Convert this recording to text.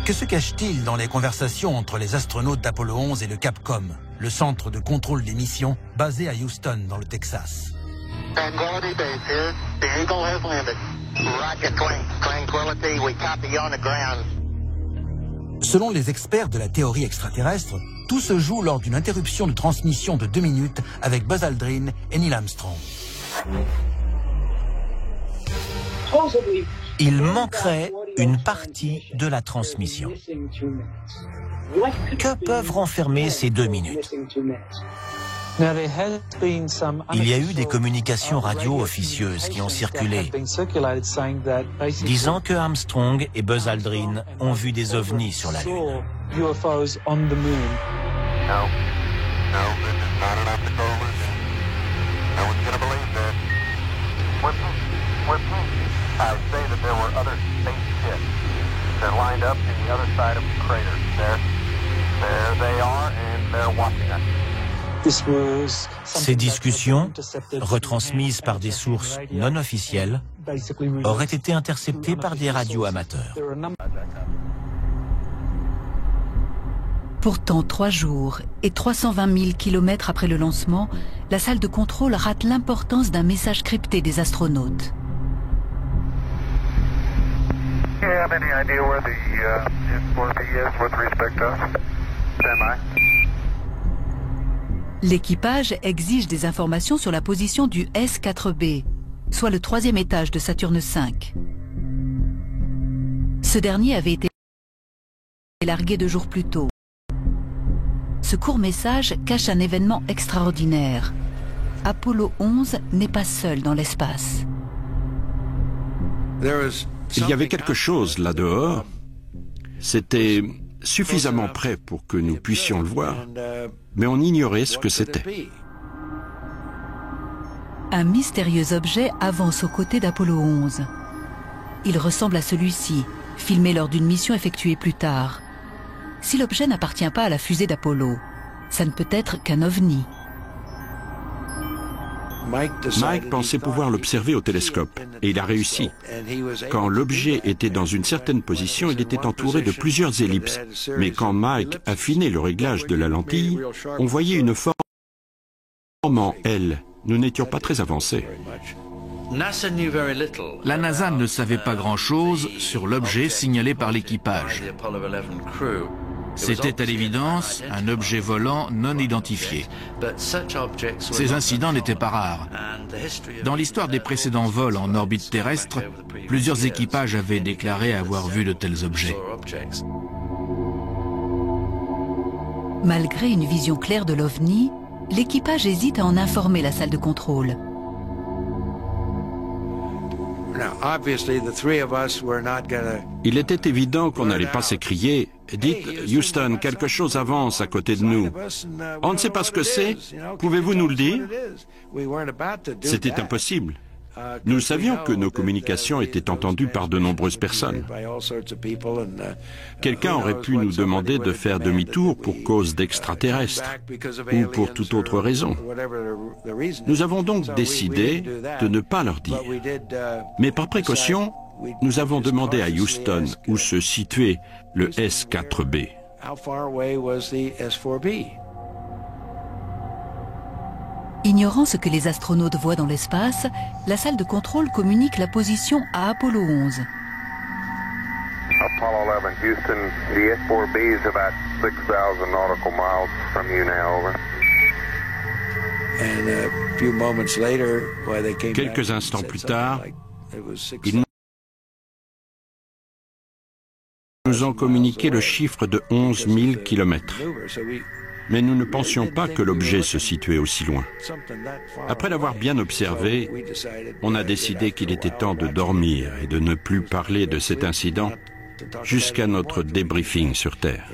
Que se cache-t-il dans les conversations entre les astronautes d'Apollo 11 et le Capcom, le centre de contrôle des missions basé à Houston, dans le Texas? Tranquility Base here. The Eagle has landed. Roger, Tranquility, we copy you on the ground. Selon les experts de la théorie extraterrestre, tout se joue lors d'une interruption de transmission de 2 minutes avec Buzz Aldrin et Neil Armstrong. Il manquerait une partie de la transmission. Que peuvent renfermer ces 2 minutes? Il y a eu des communications radio officieuses qui ont circulé, disant que Armstrong et Buzz Aldrin ont vu des ovnis sur la Lune. I say that there were other spaceships. They're lined up in the other side of the crater. There they are, and they're watching us. Ces discussions, retransmises par des sources non officielles, auraient été interceptées par des radios amateurs. Pourtant, 3 jours et 320 000 kilomètres après le lancement, la salle de contrôle rate l'importance d'un message crypté des astronautes. Do you have any idea where the S4B is with respect to us? Stand by. L'équipage exige des informations sur la position du S4B, soit le 3e étage de Saturne V. Ce dernier avait été largué 2 jours plus tôt. Ce court message cache un événement extraordinaire. Apollo 11 n'est pas seul dans l'espace. Il y avait quelque chose là-dehors. C'était suffisamment près pour que nous puissions le voir, mais on ignorait ce que c'était. Un mystérieux objet avance aux côtés d'Apollo 11. Il ressemble à celui-ci, filmé lors d'une mission effectuée plus tard. Si l'objet n'appartient pas à la fusée d'Apollo, ça ne peut être qu'un ovni. Mike pensait pouvoir l'observer au télescope, et il a réussi. Quand l'objet était dans une certaine position, il était entouré de plusieurs ellipses. Mais quand Mike affinait le réglage de la lentille, on voyait une forme en L. Nous n'étions pas très avancés. La NASA ne savait pas grand-chose sur l'objet signalé par l'équipage. C'était à l'évidence un objet volant non identifié. Ces incidents n'étaient pas rares. Dans l'histoire des précédents vols en orbite terrestre, plusieurs équipages avaient déclaré avoir vu de tels objets. Malgré une vision claire de l'OVNI, l'équipage hésite à en informer la salle de contrôle. Il était évident qu'on n'allait pas s'écrier « Dites, Houston, quelque chose avance à côté de nous. On ne sait pas ce que c'est. Pouvez-vous nous le dire ?» C'était impossible. Nous savions que nos communications étaient entendues par de nombreuses personnes. Quelqu'un aurait pu nous demander de faire demi-tour pour cause d'extraterrestres ou pour toute autre raison. Nous avons donc décidé de ne pas leur dire. Mais par précaution, nous avons demandé à Houston où se situait le S4B. Ignorant ce que les astronautes voient dans l'espace, la salle de contrôle communique la position à Apollo 11. Apollo 11, Houston, the S4B is about 6,000 nautical miles from you now, over. Quelques instants plus tard, ils nous ont communiqué le chiffre de 11 000 kilomètres. Mais nous ne pensions pas que l'objet se situait aussi loin. Après l'avoir bien observé, on a décidé qu'il était temps de dormir et de ne plus parler de cet incident jusqu'à notre débriefing sur Terre.